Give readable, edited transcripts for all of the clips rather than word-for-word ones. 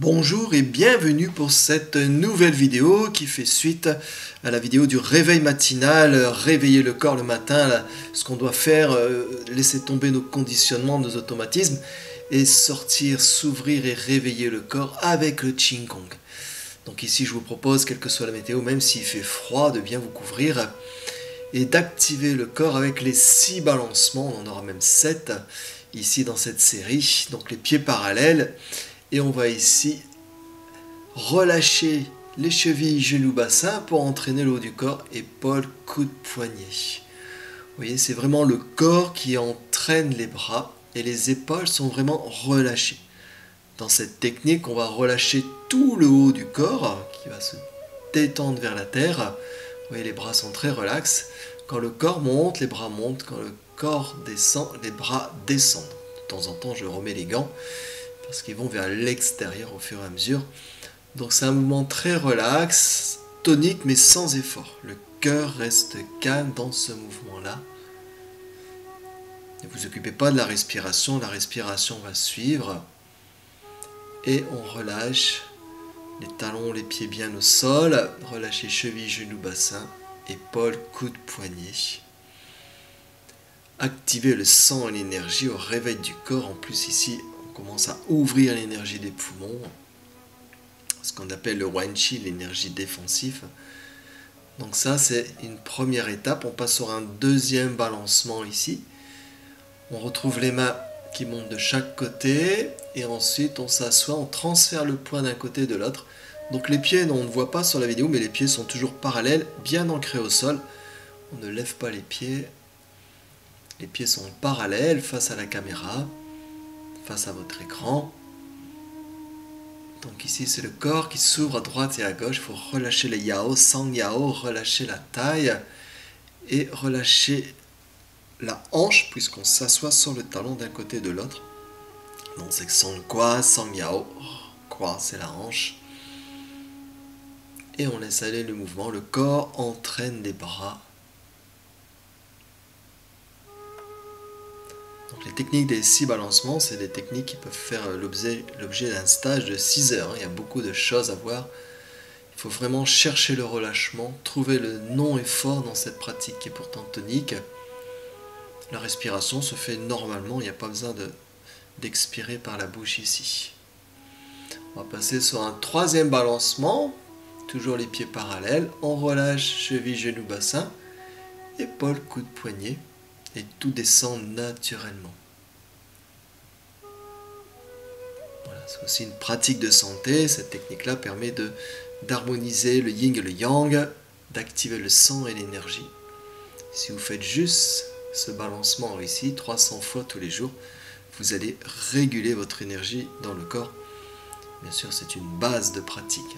Bonjour et bienvenue pour cette nouvelle vidéo qui fait suite à la vidéo du réveil matinal, réveiller le corps le matin, ce qu'on doit faire, laisser tomber nos conditionnements, nos automatismes et sortir, s'ouvrir et réveiller le corps avec le Qigong. Donc ici je vous propose, quelle que soit la météo, même s'il fait froid, de bien vous couvrir et d'activer le corps avec les 6 balancements, on en aura même 7 ici dans cette série, donc les pieds parallèles. Et on va ici relâcher les chevilles, genoux, bassin pour entraîner le haut du corps, épaules, coudes, poignets. Vous voyez, c'est vraiment le corps qui entraîne les bras et les épaules sont vraiment relâchées. Dans cette technique, on va relâcher tout le haut du corps qui va se détendre vers la terre. Vous voyez, les bras sont très relax. Quand le corps monte, les bras montent. Quand le corps descend, les bras descendent. De temps en temps, je remets les gants parce qu'ils vont vers l'extérieur au fur et à mesure. Donc c'est un mouvement très relax, tonique mais sans effort. Le cœur reste calme dans ce mouvement-là. Ne vous occupez pas de la respiration va suivre. Et on relâche les talons, les pieds bien au sol. Relâchez chevilles, genoux, bassin, épaules, coudes, poignets. Activez le sang et l'énergie au réveil du corps. En plus ici, on commence à ouvrir l'énergie des poumons, ce qu'on appelle le Wenqi, l'énergie défensive. Donc ça, c'est une première étape. On passe sur un deuxième balancement ici. On retrouve les mains qui montent de chaque côté et ensuite on s'assoit, on transfère le poids d'un côté de l'autre. Donc les pieds, on ne voit pas sur la vidéo, mais les pieds sont toujours parallèles, bien ancrés au sol. On ne lève pas les pieds. Les pieds sont parallèles face à la caméra, face à votre écran. Donc ici, c'est le corps qui s'ouvre à droite et à gauche. Il faut relâcher le yao, sang yao, relâcher la taille et relâcher la hanche puisqu'on s'assoit sur le talon d'un côté et de l'autre. Donc c'est sang kwa, sang yao, kwa c'est la hanche. Et on laisse aller le mouvement. Le corps entraîne les bras. Donc les techniques des 6 balancements, c'est des techniques qui peuvent faire l'objet d'un stage de 6 heures. Il y a beaucoup de choses à voir. Il faut vraiment chercher le relâchement, trouver le non-effort dans cette pratique qui est pourtant tonique. La respiration se fait normalement, il n'y a pas besoin d'expirer par la bouche ici. On va passer sur un troisième balancement, toujours les pieds parallèles. On relâche cheville, genou, bassin, épaules, coudes, poignets. Et tout descend naturellement. Voilà, c'est aussi une pratique de santé. Cette technique-là permet d'harmoniser le yin et le yang, d'activer le sang et l'énergie. Si vous faites juste ce balancement ici, 300 fois tous les jours, vous allez réguler votre énergie dans le corps. Bien sûr, c'est une base de pratique.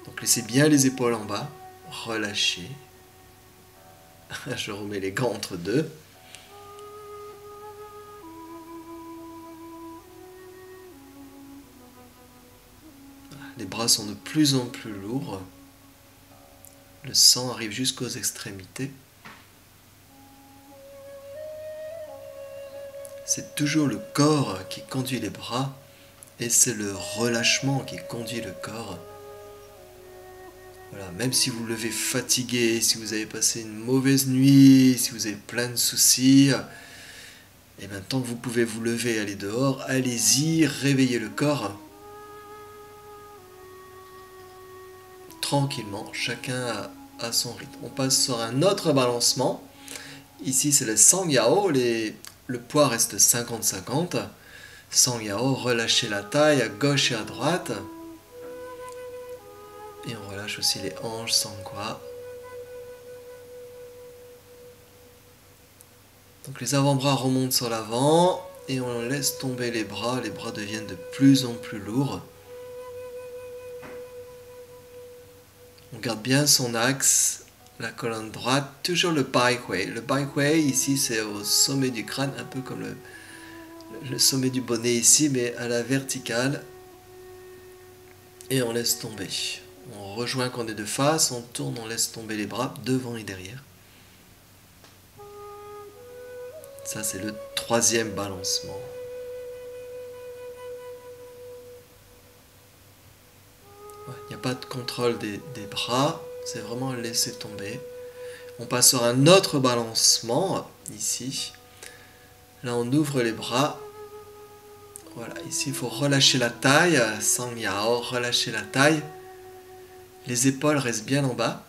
Donc laissez bien les épaules en bas, relâchez. Je remets les gants entre deux. Les bras sont de plus en plus lourds. Le sang arrive jusqu'aux extrémités. C'est toujours le corps qui conduit les bras et c'est le relâchement qui conduit le corps. Voilà, même si vous vous levez fatigué, si vous avez passé une mauvaise nuit, si vous avez plein de soucis, et bien tant que vous pouvez vous lever, aller dehors, allez-y, réveillez le corps. Tranquillement, chacun à son rythme. On passe sur un autre balancement. Ici, c'est le sang yao, le poids reste 50-50. Sang yao, relâchez la taille à gauche et à droite. Et on relâche aussi les hanches, sang kwa. Donc les avant-bras remontent sur l'avant et on laisse tomber les bras deviennent de plus en plus lourds. On garde bien son axe, la colonne droite, toujours le bai hui. Le bai hui ici c'est au sommet du crâne, un peu comme le sommet du bonnet ici, mais à la verticale. Et on laisse tomber. On rejoint quand on est de face, on tourne, on laisse tomber les bras devant et derrière. Ça, c'est le troisième balancement. Il n'y a pas de contrôle des bras, c'est vraiment laisser tomber. On passe sur un autre balancement, ici. Là, on ouvre les bras. Voilà, ici, il faut relâcher la taille. Sang Yao, relâcher la taille. Les épaules restent bien en bas.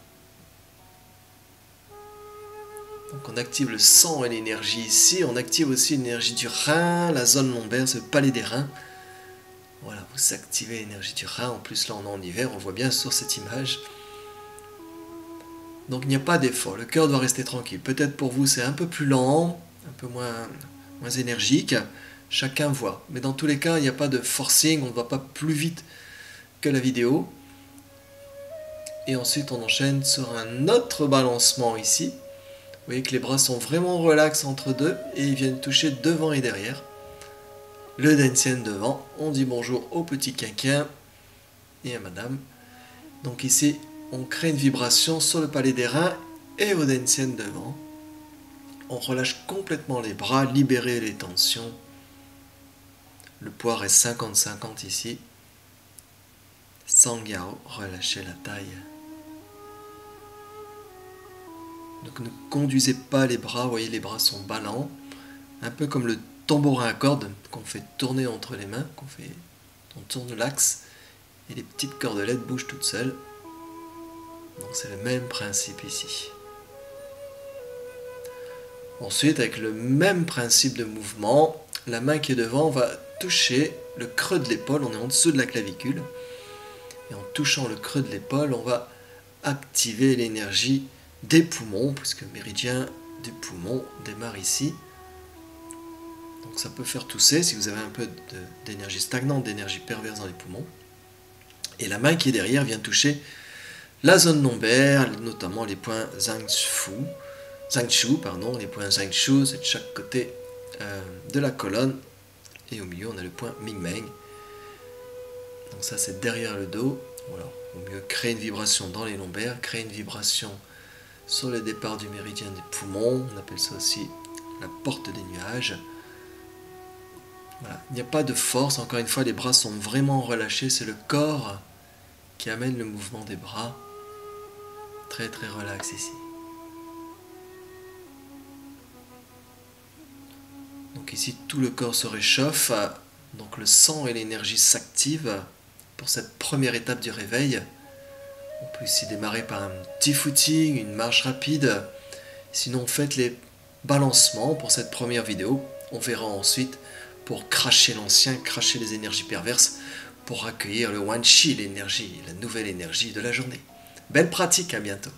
Donc, on active le sang et l'énergie ici. On active aussi l'énergie du rein, la zone lombaire, c'est le palais des reins. Voilà, vous activez l'énergie du rein. En plus, là, on est en hiver, on voit bien sur cette image. Donc, il n'y a pas d'effort. Le cœur doit rester tranquille. Peut-être pour vous, c'est un peu plus lent, un peu moins énergique. Chacun voit. Mais dans tous les cas, il n'y a pas de forcing. On ne va pas plus vite que la vidéo. Et ensuite, on enchaîne sur un autre balancement ici. Vous voyez que les bras sont vraiment relax entre deux et ils viennent toucher devant et derrière. Le Densian devant. On dit bonjour au petit quinquin et à madame. Donc ici, on crée une vibration sur le palais des reins et au Densian devant. On relâche complètement les bras, libérer les tensions. Le poids reste 50-50 ici. Sang Yao, relâchez la taille. Donc ne conduisez pas les bras, vous voyez les bras sont ballants. Un peu comme le tambourin à cordes qu'on fait tourner entre les mains, on tourne l'axe et les petites cordelettes bougent toutes seules. Donc c'est le même principe ici. Ensuite, avec le même principe de mouvement, la main qui est devant va toucher le creux de l'épaule, on est en dessous de la clavicule. Et en touchant le creux de l'épaule, on va activer l'énergie des poumons, puisque le méridien du poumon démarre ici. Donc ça peut faire tousser si vous avez un peu d'énergie stagnante, d'énergie perverse dans les poumons. Et la main qui est derrière vient toucher la zone lombaire, notamment les points Zangshu, les points Zangshu, c'est de chaque côté de la colonne. Et au milieu, on a le point Mingmeng. Donc ça, c'est derrière le dos. Voilà. Au mieux, créer une vibration dans les lombaires, créer une vibration sur le départ du méridien des poumons. On appelle ça aussi la porte des nuages. Voilà. Il n'y a pas de force. Encore une fois, les bras sont vraiment relâchés. C'est le corps qui amène le mouvement des bras. Très très relax ici. Donc ici, tout le corps se réchauffe. Donc le sang et l'énergie s'activent pour cette première étape du réveil. On peut ici démarrer par un petit footing, une marche rapide. Sinon, faites les balancements pour cette première vidéo. On verra ensuite pour cracher l'ancien, cracher les énergies perverses, pour accueillir le Wan Chi, l'énergie, la nouvelle énergie de la journée. Belle pratique, à bientôt.